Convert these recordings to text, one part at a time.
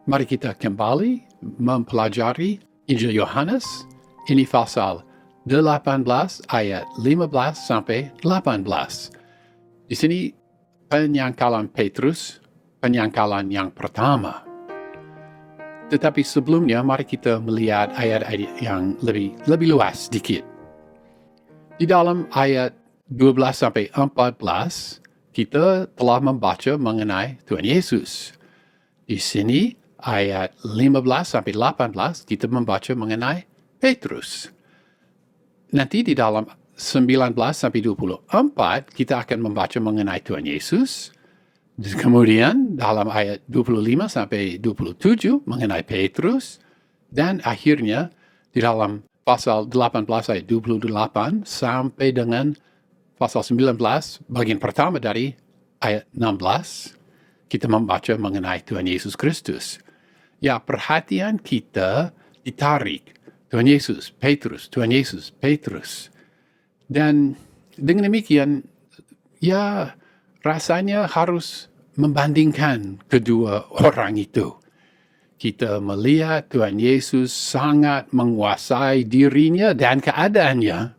Mari kita kembali mempelajari Injil Yohanes. Ini pasal 18 ayat 15 sampai 18. Di sini penyangkalan Petrus, penyangkalan yang pertama. Tetapi sebelumnya mari kita melihat ayat-ayat yang lebih luas sedikit. Di dalam ayat 12 sampai 14, kita telah membaca mengenai Tuhan Yesus. Di sini ayat 15 sampai 18 kita membaca mengenai Petrus. Nanti di dalam 19 sampai 24 kita akan membaca mengenai Tuhan Yesus. Kemudian dalam ayat 25 sampai 27 mengenai Petrus. Dan akhirnya di dalam pasal 18 ayat 28 sampai dengan pasal 19 bagian pertama dari ayat 16 kita membaca mengenai Tuhan Yesus Kristus. Ya, perhatian kita ditarik. Tuhan Yesus, Petrus, Tuhan Yesus, Petrus. Dan dengan demikian, ya rasanya harus membandingkan kedua orang itu. Kita melihat Tuhan Yesus sangat menguasai dirinya dan keadaannya.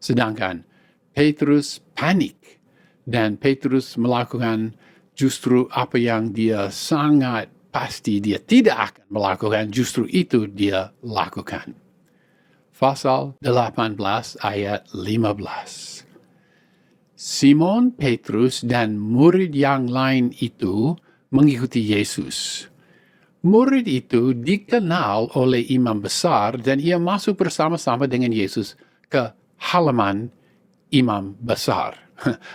Sedangkan Petrus panik. Dan Petrus melakukan justru apa yang dia sangat pasti dia tidak akan melakukan, justru itu dia lakukan. Pasal 18 ayat 15. Simon Petrus dan murid yang lain itu mengikuti Yesus. Murid itu dikenal oleh imam besar dan ia masuk bersama-sama dengan Yesus ke halaman imam besar.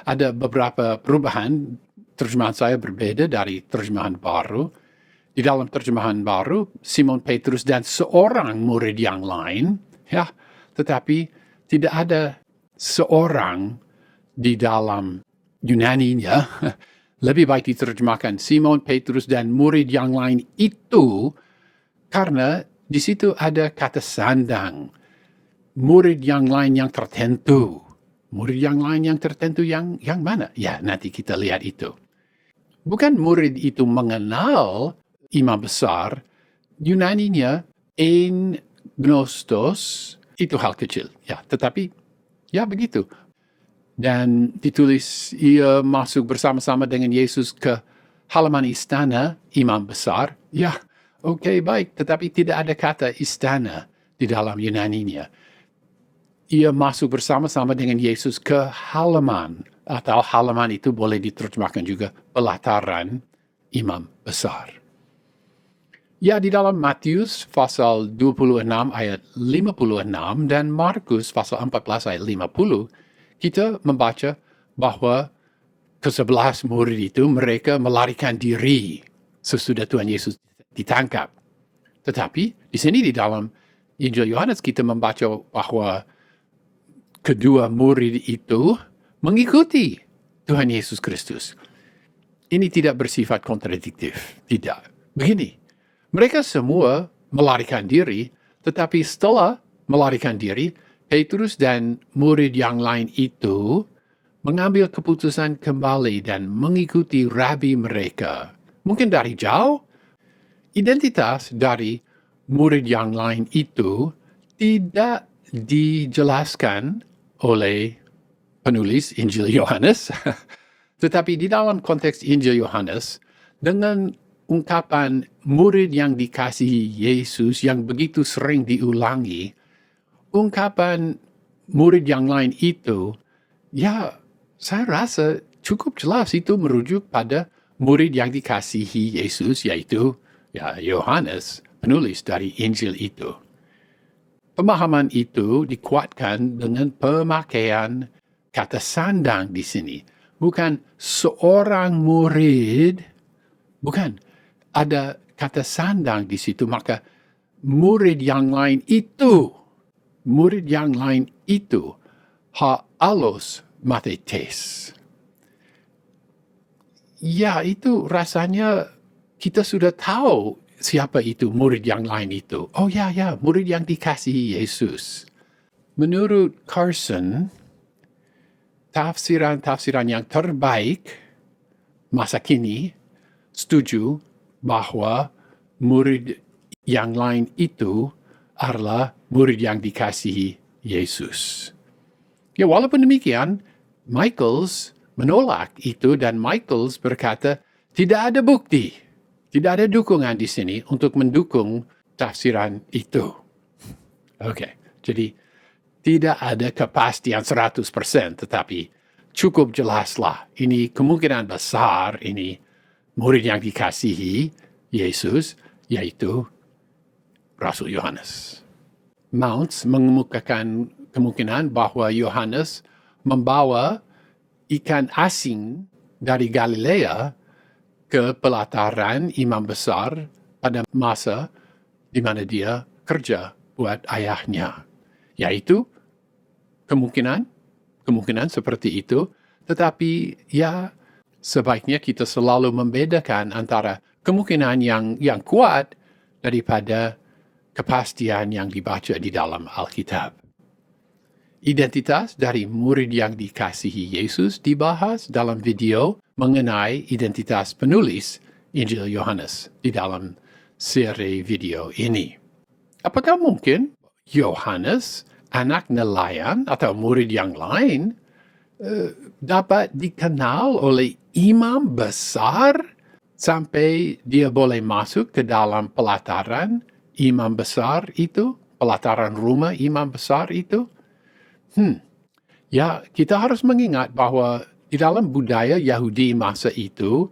Ada beberapa perubahan, terjemahan saya berbeda dari terjemahan baru. Di dalam terjemahan baru, Simon Petrus dan seorang murid yang lain, ya, tetapi tidak ada seorang di dalam Yunaninya. Lebih baik diterjemahkan Simon Petrus dan murid yang lain itu, karena di situ ada kata sandang. Murid yang lain yang tertentu. Murid yang lain yang tertentu yang mana? Ya, nanti kita lihat itu. Bukan murid itu mengenal imam besar, Yunaninya en gnostos, itu hal kecil. Ya, tetapi, ya begitu. Dan ditulis, ia masuk bersama-sama dengan Yesus ke halaman istana imam besar. Ya, oke, baik. Tetapi tidak ada kata istana di dalam Yunaninya. Ia masuk bersama-sama dengan Yesus ke halaman. Atau halaman itu boleh diterjemahkan juga pelataran imam besar. Ya, di dalam Matius pasal 26 ayat 56 dan Markus pasal 14 ayat 50, kita membaca bahwa ke-11 murid itu mereka melarikan diri sesudah Tuhan Yesus ditangkap. Tetapi di sini di dalam Injil Yohanes kita membaca bahwa kedua murid itu mengikuti Tuhan Yesus Kristus. Ini tidak bersifat kontradiktif, tidak. Begini, mereka semua melarikan diri, tetapi setelah melarikan diri, Petrus dan murid yang lain itu mengambil keputusan kembali dan mengikuti rabi mereka. Mungkin dari jauh, identitas dari murid yang lain itu tidak dijelaskan oleh penulis Injil Yohanes, tetapi di dalam konteks Injil Yohanes, dengan ungkapan murid yang dikasihi Yesus yang begitu sering diulangi, ungkapan murid yang lain itu, ya saya rasa cukup jelas itu merujuk pada murid yang dikasihi Yesus, yaitu ya Yohanes, penulis dari Injil itu. Pemahaman itu dikuatkan dengan pemakaian kata sandang di sini. Bukan seorang murid, bukan. Ada kata sandang di situ, maka murid yang lain itu, ha alos mathetes. Ya, itu rasanya kita sudah tahu siapa itu murid yang lain itu. Oh ya, murid yang dikasihi Yesus. Menurut Carson, tafsiran yang terbaik masa kini setuju bahwa murid yang lain itu adalah murid yang dikasihi Yesus. Ya, walaupun demikian, Michaels menolak itu dan Michaels berkata, tidak ada bukti, tidak ada dukungan di sini untuk mendukung tafsiran itu. Oke, jadi tidak ada kepastian 100%, tetapi cukup jelaslah ini kemungkinan besar ini murid yang dikasihi Yesus, yaitu Rasul Yohanes. Mounts mengemukakan kemungkinan bahwa Yohanes membawa ikan asing dari Galilea ke pelataran imam besar pada masa di mana dia kerja buat ayahnya. Yaitu kemungkinan seperti itu, tetapi ya sebaiknya kita selalu membedakan antara kemungkinan yang kuat daripada kepastian yang dibaca di dalam Alkitab. Identitas dari murid yang dikasihi Yesus dibahas dalam video mengenai identitas penulis Injil Yohanes di dalam seri video ini. Apakah mungkin Yohanes, anak nelayan atau murid yang lain, dapat dikenal oleh imam besar sampai dia boleh masuk ke dalam pelataran imam besar itu, pelataran rumah imam besar itu? Ya, kita harus mengingat bahwa di dalam budaya Yahudi masa itu,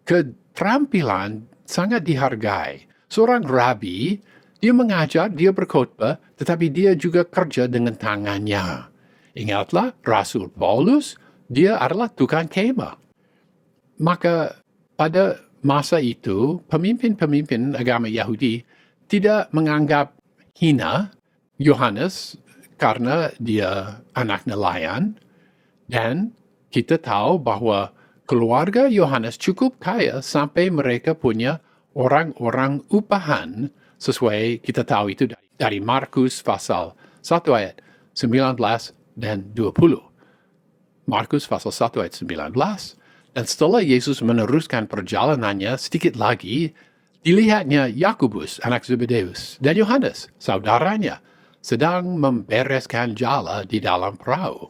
keterampilan sangat dihargai. Seorang rabi, dia mengajar, dia berkhotbah, tetapi dia juga kerja dengan tangannya. Ingatlah, Rasul Paulus, dia adalah tukang kemah. Maka pada masa itu, pemimpin-pemimpin agama Yahudi tidak menganggap hina Yohanes karena dia anak nelayan, dan kita tahu bahwa keluarga Yohanes cukup kaya sampai mereka punya orang-orang upahan, sesuai kita tahu itu dari Markus pasal 1 ayat 19 dan 20. Markus pasal 1 ayat 19, dan setelah Yesus meneruskan perjalanannya sedikit lagi, dilihatnya Yakobus, anak Zebedeus, dan Yohanes, saudaranya, sedang membereskan jala di dalam perahu.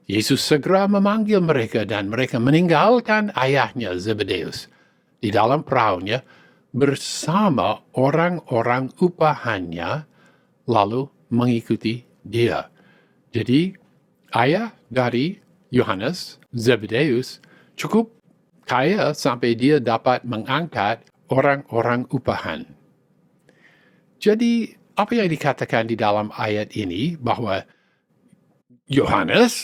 Yesus segera memanggil mereka dan mereka meninggalkan ayahnya Zebedeus di dalam perahunya bersama orang-orang upahannya lalu mengikuti dia. Jadi ayah dari Yohanes, Zebedeus, cukup kaya sampai dia dapat mengangkat orang-orang upahan. Jadi apa yang dikatakan di dalam ayat ini bahwa Yohanes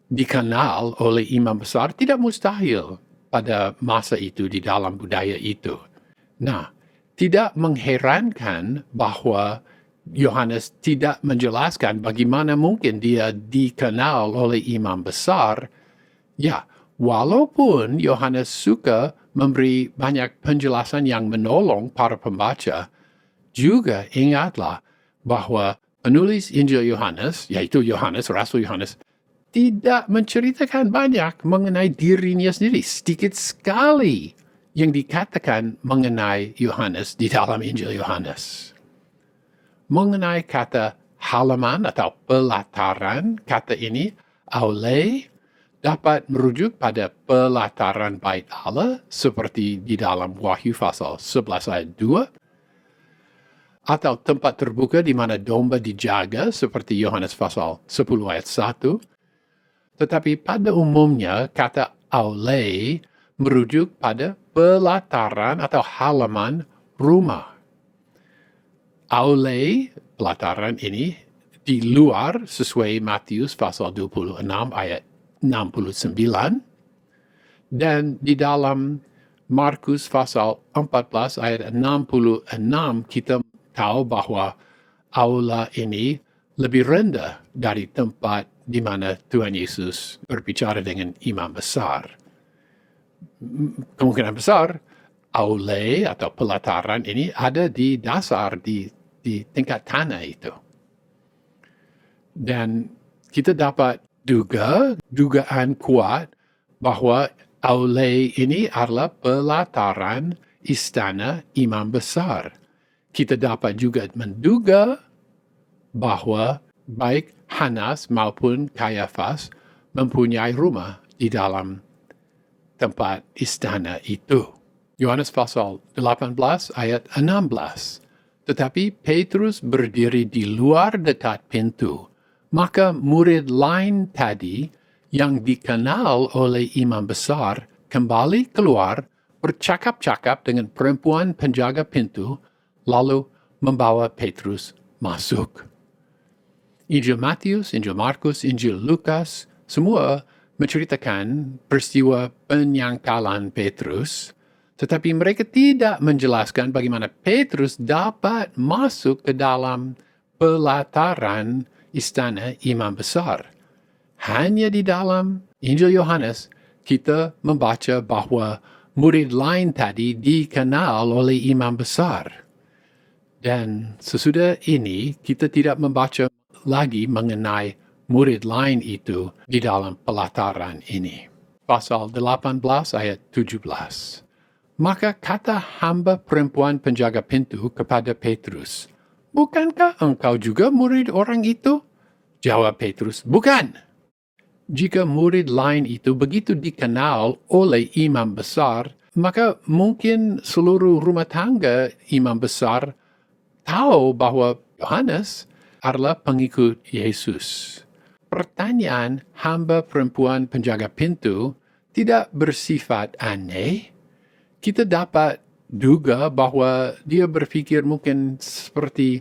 dikenal oleh imam besar tidak mustahil pada masa itu di dalam budaya itu. Nah, tidak mengherankan bahwa Yohanes tidak menjelaskan bagaimana mungkin dia dikenal oleh imam besar. Ya, walaupun Yohanes suka memberi banyak penjelasan yang menolong para pembaca, juga ingatlah bahwa penulis Injil Yohanes, yaitu Yohanes, Rasul Yohanes, tidak menceritakan banyak mengenai dirinya sendiri. Sedikit sekali yang dikatakan mengenai Yohanes di dalam Injil Yohanes. Mengenai kata halaman atau pelataran, kata ini, aule, dapat merujuk pada pelataran bait Allah, seperti di dalam Wahyu pasal 11 ayat 2, atau tempat terbuka di mana domba dijaga, seperti Yohanes pasal 10 ayat 1. Tetapi pada umumnya, kata aule merujuk pada pelataran atau halaman rumah. Aule, pelataran ini, di luar sesuai Matius pasal 26 ayat 69, dan di dalam Markus pasal 14 ayat 66 kita tahu bahwa aula ini lebih rendah dari tempat di mana Tuhan Yesus berbicara dengan imam besar. Kemungkinan besar, aule atau pelataran ini ada di dasar, di tingkat tanah itu. Dan kita dapat dugaan kuat bahwa aule ini adalah pelataran istana imam besar. Kita dapat juga menduga bahwa baik Hanas maupun Kayafas mempunyai rumah di dalam tempat istana itu. Yohanes pasal 18 ayat 16. Tetapi Petrus berdiri di luar dekat pintu. Maka murid lain tadi yang dikenal oleh imam besar kembali keluar bercakap-cakap dengan perempuan penjaga pintu, lalu membawa Petrus masuk. Injil Matius, Injil Markus, Injil Lukas, semua menceritakan peristiwa penyangkalan Petrus, tetapi mereka tidak menjelaskan bagaimana Petrus dapat masuk ke dalam pelataran istana imam besar. Hanya di dalam Injil Yohanes, kita membaca bahwa murid lain tadi dikenal oleh imam besar. Dan sesudah ini, kita tidak membaca lagi mengenai murid lain itu di dalam pelataran ini. Pasal 18 ayat 17. Maka kata hamba perempuan penjaga pintu kepada Petrus, "Bukankah engkau juga murid orang itu?" Jawab Petrus, "Bukan." Jika murid lain itu begitu dikenal oleh imam besar, maka mungkin seluruh rumah tangga imam besar tahu bahwa Yohanes adalah pengikut Yesus. Pertanyaan hamba perempuan penjaga pintu tidak bersifat aneh. Kita dapat duga bahwa dia berpikir mungkin seperti,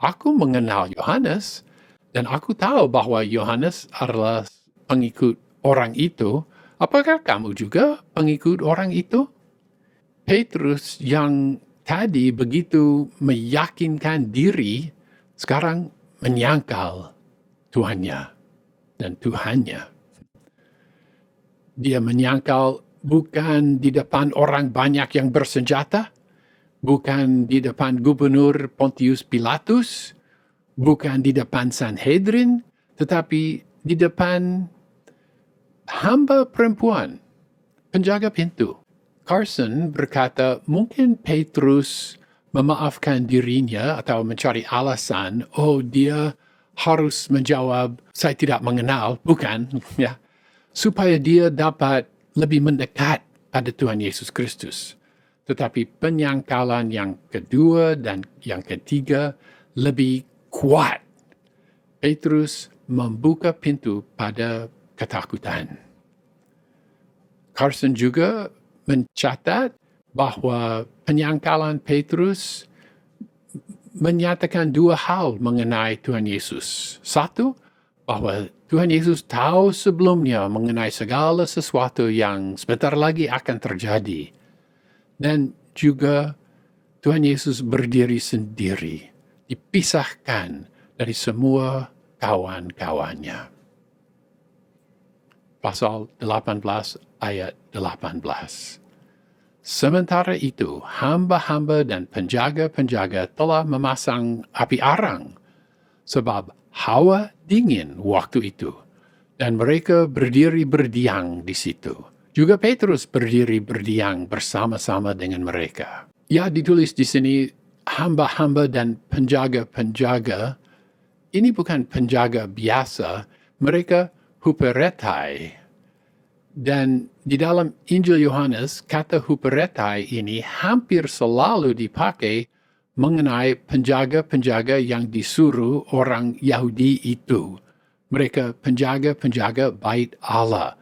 aku mengenal Yohanes, dan aku tahu bahwa Yohanes adalah pengikut orang itu. Apakah kamu juga pengikut orang itu? Petrus yang tadi begitu meyakinkan diri, sekarang menyangkal Tuhannya dan Tuhannya. Dia menyangkal bukan di depan orang banyak yang bersenjata, bukan di depan gubernur Pontius Pilatus, bukan di depan Sanhedrin, tetapi di depan hamba perempuan, penjaga pintu. Carson berkata, mungkin Petrus memaafkan dirinya atau mencari alasan, dia harus menjawab, saya tidak mengenal, bukan, ya, supaya dia dapat lebih mendekat pada Tuhan Yesus Kristus. Tetapi penyangkalan yang kedua dan yang ketiga lebih kuat. Petrus membuka pintu pada ketakutan. Carson juga mencatat bahwa penyangkalan Petrus menyatakan dua hal mengenai Tuhan Yesus. Satu, bahwa Tuhan Yesus tahu sebelumnya mengenai segala sesuatu yang sebentar lagi akan terjadi. Dan juga Tuhan Yesus berdiri sendiri, dipisahkan dari semua kawan-kawannya. Pasal 18 ayat 18. Sementara itu, hamba-hamba dan penjaga-penjaga telah memasang api arang, sebab hawa dingin waktu itu, dan mereka berdiri berdiam di situ. Juga Petrus berdiri berdiam bersama-sama dengan mereka. Ya, ditulis di sini, hamba-hamba dan penjaga-penjaga, ini bukan penjaga biasa, mereka huperetai. Dan di dalam Injil Yohanes, kata huperetai ini hampir selalu dipakai mengenai penjaga-penjaga yang disuruh orang Yahudi itu. Mereka penjaga-penjaga bait Allah.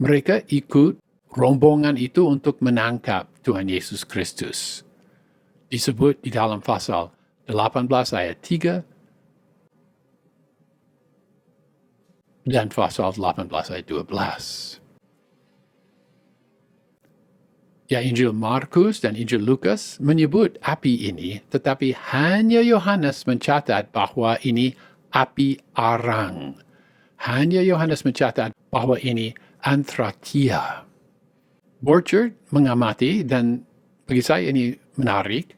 Mereka ikut rombongan itu untuk menangkap Tuhan Yesus Kristus. Disebut di dalam pasal 18 ayat 3 dan pasal 18 ayat 12. Ya, Injil Markus dan Injil Lukas menyebut api ini, tetapi hanya Yohanes mencatat bahwa ini api arang. Hanya Yohanes mencatat bahwa ini anthrakia. Borchert mengamati, dan bagi saya ini menarik,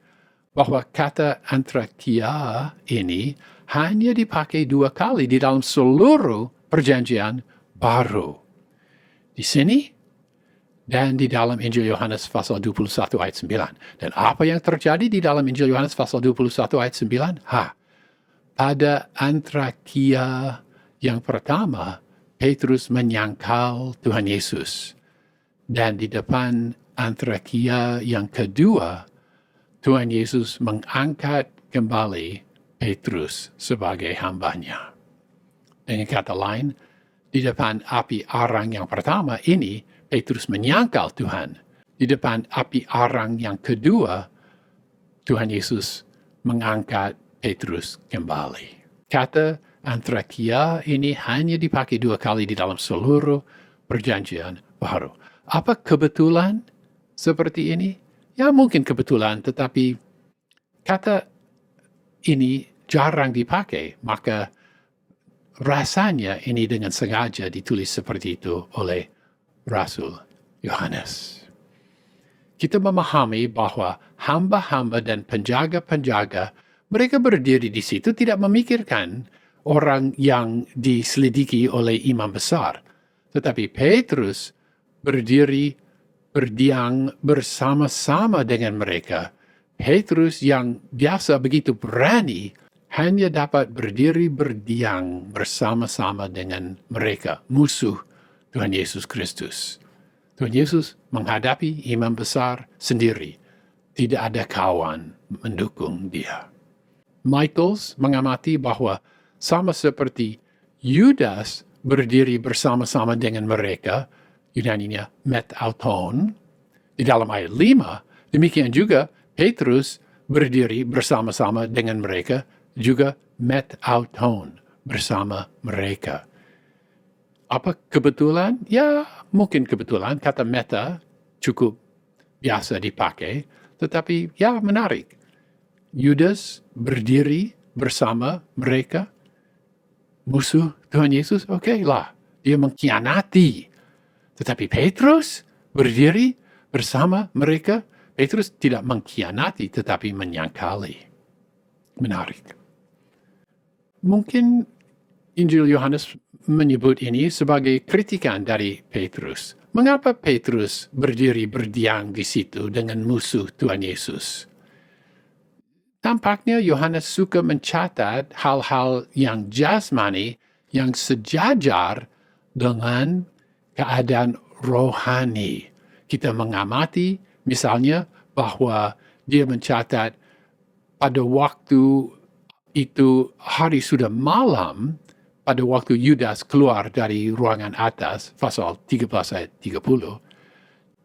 bahwa kata anthrakia ini hanya dipakai 2 kali di dalam seluruh perjanjian baru. Di sini, dan di dalam Injil Yohanes pasal 21 ayat 9. Dan apa yang terjadi di dalam Injil Yohanes pasal 21 ayat 9? Pada Antrakia yang pertama, Petrus menyangkal Tuhan Yesus. Dan di depan Antrakia yang kedua, Tuhan Yesus mengangkat kembali Petrus sebagai hambanya. Dengan kata lain, di depan api arang yang pertama ini, Petrus menyangkal Tuhan. Di depan api arang yang kedua, Tuhan Yesus mengangkat Petrus kembali. Kata Antrakia ini hanya dipakai 2 kali di dalam seluruh perjanjian baru. Apa kebetulan seperti ini? Ya mungkin kebetulan, tetapi kata ini jarang dipakai, maka rasanya ini dengan sengaja ditulis seperti itu oleh Rasul Yohanes. Kita memahami bahwa hamba-hamba dan penjaga-penjaga mereka berdiri di situ tidak memikirkan orang yang diselidiki oleh imam besar. Tetapi Petrus berdiri berdiam bersama-sama dengan mereka. Petrus yang biasa begitu berani hanya dapat berdiri berdiam bersama-sama dengan mereka, musuh Tuhan Yesus Kristus. Tuhan Yesus menghadapi imam besar sendiri. Tidak ada kawan mendukung dia. Michaels mengamati bahwa sama seperti Yudas berdiri bersama-sama dengan mereka, Yunaninya metauton, di dalam ayat 5, demikian juga Petrus berdiri bersama-sama dengan mereka, juga metauton bersama mereka. Apa kebetulan? Ya, mungkin kebetulan. Kata meta cukup biasa dipakai, tetapi ya menarik. Yudas berdiri bersama mereka, musuh Tuhan Yesus, lah, dia mengkhianati. Tetapi Petrus berdiri bersama mereka, Petrus tidak mengkhianati, tetapi menyangkali. Menarik. Mungkin Injil Yohanes menyebut ini sebagai kritikan dari Petrus. Mengapa Petrus berdiri berdiam di situ dengan musuh Tuhan Yesus? Tampaknya Yohanes suka mencatat hal-hal yang jasmani yang sejajar dengan keadaan rohani. Kita mengamati misalnya bahwa dia mencatat pada waktu itu hari sudah malam, pada waktu Yudas keluar dari ruangan atas, pasal 13 ayat 30,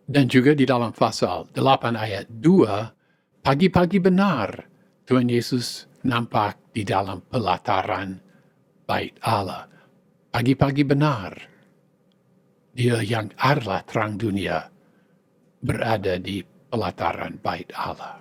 dan juga di dalam pasal 8 ayat 2, pagi-pagi benar Tuhan Yesus nampak di dalam pelataran bait Allah. Pagi-pagi benar, dia yang adalah terang dunia berada di pelataran bait Allah.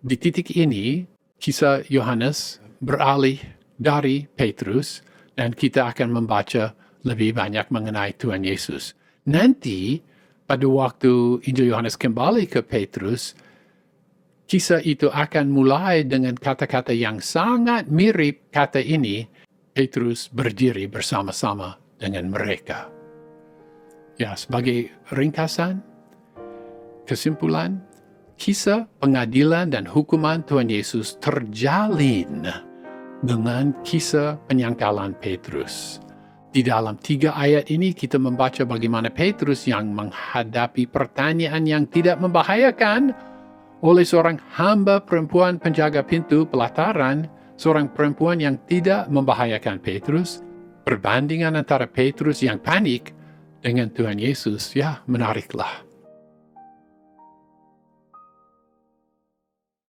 Di titik ini, kisah Yohanes beralih dari Petrus, dan kita akan membaca lebih banyak mengenai Tuhan Yesus. Nanti, pada waktu Injil Yohanes kembali ke Petrus, kisah itu akan mulai dengan kata-kata yang sangat mirip kata ini, Petrus berdiri bersama-sama dengan mereka. Ya, sebagai ringkasan, kesimpulan, kisah pengadilan dan hukuman Tuhan Yesus terjalin dengan kisah penyangkalan Petrus. Di dalam 3 ayat ini kita membaca bagaimana Petrus yang menghadapi pertanyaan yang tidak membahayakan oleh seorang hamba perempuan penjaga pintu pelataran, seorang perempuan yang tidak membahayakan Petrus. Perbandingan antara Petrus yang panik dengan Tuhan Yesus, ya menariklah.